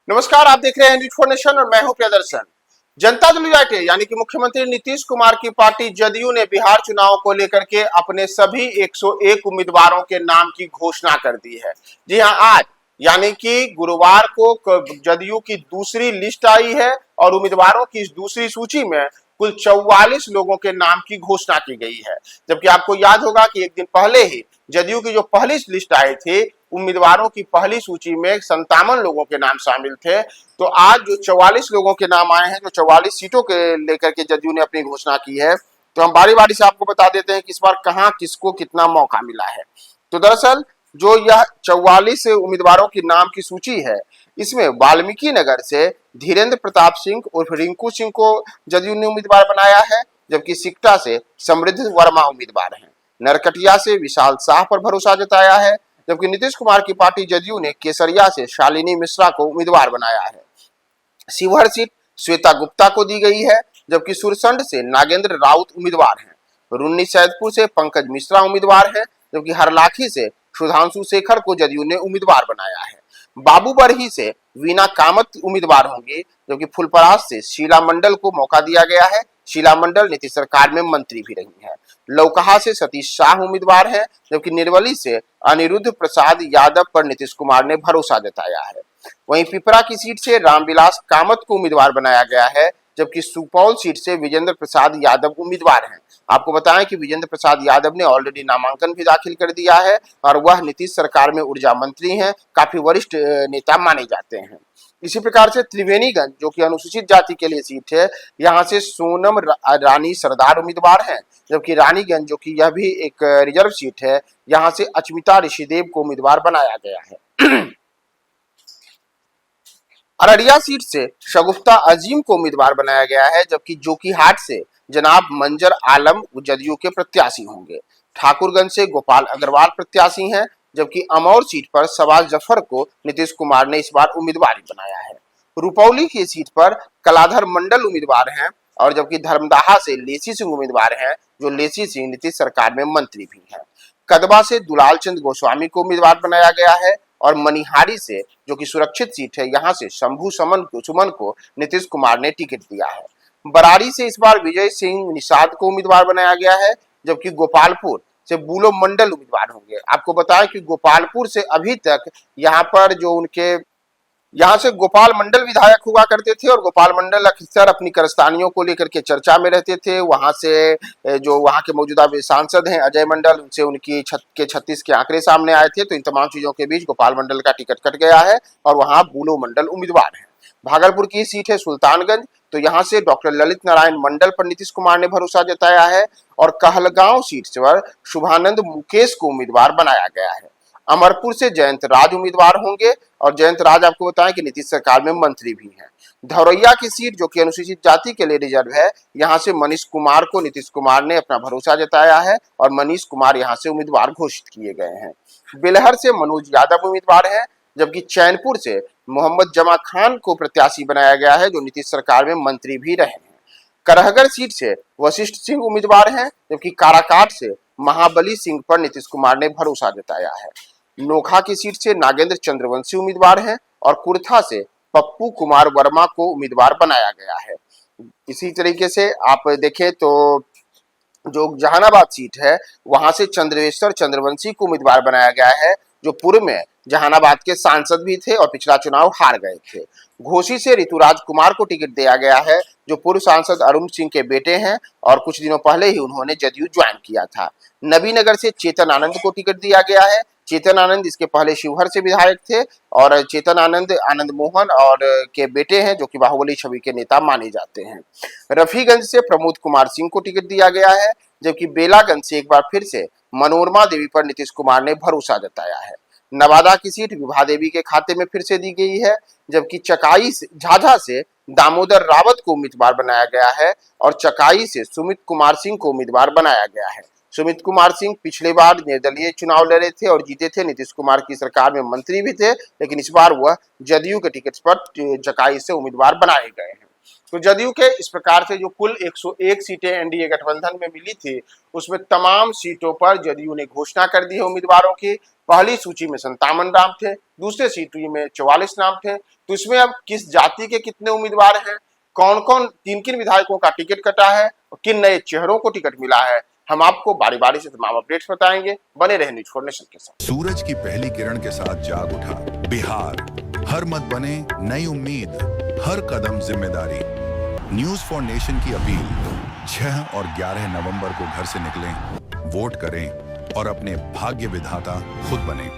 नमस्कार, आप देख रहे हैं न्यूज फॉर नेशन और मैं हूं प्रियदर्शन। जनता दल यूनाइटेड यानी कि मुख्यमंत्री नीतीश कुमार की पार्टी जदयू ने बिहार चुनाव को लेकर के अपने सभी 101 उम्मीदवारों के नाम की घोषणा कर दी है। जी हां, आज यानी कि गुरुवार को जदयू की दूसरी लिस्ट आई है और उम्मीदवारों की इस दूसरी सूची में कुल 44 लोगों के नाम की घोषणा की गई है। जबकि आपको याद होगा कि एक दिन पहले ही जदयू की जो पहली लिस्ट आई थी, उम्मीदवारों की पहली सूची में 57 लोगों के नाम शामिल थे। तो आज जो 44 लोगों के नाम आए हैं, जो 44 सीटों के लेकर के जदयू ने अपनी घोषणा की है, तो हम बारी बारी से आपको बता देते हैं कि इस बार कहां किसको कितना मौका मिला है। तो दरअसल जो यह 44 उम्मीदवारों की नाम की सूची है, इसमें वाल्मीकि नगर से धीरेन्द्र प्रताप सिंह उर्फ रिंकू सिंह को जदयू ने उम्मीदवार बनाया है, जबकि सिकटा से समृद्ध वर्मा उम्मीदवार हैं। नरकटिया से विशाल शाह पर भरोसा जताया है, जबकि नीतीश कुमार की पार्टी जदयू ने केसरिया से शालिनी मिश्रा को उम्मीदवार बनाया है। शिवहर सीट श्वेता गुप्ता को दी गई है, जबकि सुरसंड से नागेंद्र राउत उम्मीदवार हैं। रुन्नी सैदपुर से पंकज मिश्रा उम्मीदवार हैं, जबकि हरलाखी से सुधांशु शेखर को जदयू ने उम्मीदवार बनाया है। बाबूबरही से वीना कामत उम्मीदवार होंगे, जबकि फुलपरास से शीला मंडल को मौका दिया गया है। शीला मंडल नीतीश सरकार में मंत्री भी रही है। लौकहा से सतीश शाह उम्मीदवार हैं, जबकि निर्वली से अनिरुद्ध प्रसाद यादव पर नीतीश कुमार ने भरोसा जताया है। वहीं पिपरा की सीट से रामविलास कामत को उम्मीदवार बनाया गया है, जबकि सुपौल सीट से विजेंद्र प्रसाद यादव उम्मीदवार हैं। आपको बताएं कि विजेंद्र प्रसाद यादव ने ऑलरेडी नामांकन भी दाखिल कर दिया है और वह नीतीश सरकार में ऊर्जा मंत्री हैं, काफी वरिष्ठ नेता माने जाते हैं। इसी प्रकार से त्रिवेणीगंज, जो कि अनुसूचित जाति के लिए सीट है, यहाँ से सोनम रानी सरदार उम्मीदवार हैं, जबकि रानीगंज, जो कि यह भी एक रिजर्व सीट है, यहाँ से अचमिता ऋषिदेव को उम्मीदवार बनाया गया है। अररिया सीट से शगुफ्ता अजीम को उम्मीदवार बनाया गया है, जबकि जोकीहाट से जनाब मंजर आलम जदयू के प्रत्याशी होंगे। ठाकुरगंज से गोपाल अग्रवाल प्रत्याशी हैं, जबकि अमौर सीट पर सवाज जफर को नीतीश कुमार ने इस बार उम्मीदवार बनाया है। रुपौली की सीट पर कलाधर मंडल उम्मीदवार हैं और जबकि धर्मदाहा से लेसी सिंह उम्मीदवार हैं, जो लेसी सिंह नीतीश सरकार में मंत्री भी हैं। कदवा से दुलाल चंद गोस्वामी को उम्मीदवार बनाया गया है और मनिहारी से, जो कि सुरक्षित सीट है, यहाँ से शंभू सुमन को नीतीश कुमार ने टिकट दिया है। बरारी से इस बार विजय सिंह निषाद को उम्मीदवार बनाया गया है, जबकि गोपालपुर से बुलो मंडल उम्मीदवार होंगे। आपको बताएं कि गोपालपुर से अभी तक यहाँ पर जो उनके यहाँ से गोपाल मंडल विधायक हुआ करते थे और गोपाल मंडल अक्सर अपनी कारस्तानियों को लेकर के चर्चा में रहते थे। वहां से जो वहां के मौजूदा सांसद हैं अजय मंडल, उनसे उनकी 36 के आंकड़े सामने आए थे। तो इन तमाम चीजों के बीच गोपाल मंडल का टिकट कट गया है और वहां बुलो मंडल उम्मीदवार है। भागलपुर की सीट है सुल्तानगंज, तो यहाँ से डॉक्टर ललित नारायण मंडल पर नीतीश कुमार ने भरोसा जताया है और कहलगांव सीट पर शुभानंद मुकेश को उम्मीदवार बनाया गया है। अमरपुर से जयंत राज उम्मीदवार होंगे और जयंत राज आपको बताएं कि नीतीश सरकार में मंत्री भी हैं। धौरैया की सीट, जो कि अनुसूचित जाति के लिए रिजर्व है, यहाँ से मनीष कुमार को नीतीश कुमार ने अपना भरोसा जताया है और मनीष कुमार यहाँ से उम्मीदवार घोषित किए गए हैं। बेलहर से मनोज यादव उम्मीदवार है, जबकि चैनपुर से मोहम्मद जमा खान को प्रत्याशी बनाया गया है, जो नीतीश सरकार में मंत्री भी रहे हैं। करहगर सीट से वशिष्ठ सिंह उम्मीदवार हैं, जबकि काराकाट से महाबली सिंह पर नीतीश कुमार ने भरोसा जताया है। नोखा की सीट से नागेंद्र चंद्रवंशी उम्मीदवार हैं और कुर्था से पप्पू कुमार वर्मा को उम्मीदवार बनाया गया है। इसी तरीके से आप देखें तो जो जहानाबाद सीट है, वहां से चंद्रेश्वर चंद्रवंशी को उम्मीदवार बनाया गया है, जो पूर्व में जहानाबाद के सांसद भी थे और पिछला चुनाव हार गए थे। घोसी से ऋतुराज कुमार को टिकट दिया गया है, जो पूर्व सांसद अरुण सिंह के बेटे हैं और कुछ दिनों पहले ही उन्होंने जदयू ज्वाइन किया था। नबीनगर से चेतन आनंद को टिकट दिया गया है। चेतन आनंद इसके पहले शिवहर से विधायक थे और चेतन आनंद आनंद मोहन और के बेटे हैं, जो कि बाहुबली छवि के नेता माने जाते हैं। रफीगंज से प्रमोद कुमार सिंह को टिकट दिया गया है, जबकि बेलागंज से एक बार फिर से मनोरमा देवी पर नीतीश कुमार ने भरोसा जताया है। नवादा की सीट विभा देवी के खाते में फिर से दी गई है, जबकि चकाई झाझा से दामोदर रावत को उम्मीदवार बनाया गया है और चकाई से सुमित कुमार सिंह को उम्मीदवार बनाया गया है। सुमित कुमार सिंह पिछले बार निर्दलीय चुनाव लड़े थे और जीते थे। नीतीश कुमार की सरकार में मंत्री भी थे, लेकिन इस बार वह जदयू के टिकट पर चकाई से उम्मीदवार बनाए गए हैं। तो जदयू के इस प्रकार से जो कुल 101 सीटें एनडीए गठबंधन में मिली थी, उसमें तमाम सीटों पर जदयू ने घोषणा कर दी है उम्मीदवारों की। पहली सूची में 57 नाम थे, दूसरे सूची में 44 नाम थे। तो इसमें अब किस जाति के कितने उम्मीदवार हैं, कौन कौन किन किन विधायकों का टिकट कटा है और किन नए चेहरों को टिकट मिला है, हम आपको बारी बारी से तमाम अपडेट्स बताएंगे। बने रहे न्यूज़ 4 नेशन के साथ। सूरज की पहली किरण के साथ जाग उठा बिहार, हर मत बने नई उम्मीद, हर कदम जिम्मेदारी। न्यूज़ 4 नेशन की अपील, 6 और 11 नवंबर को घर से निकलें, वोट करें और अपने भाग्य विधाता खुद बने।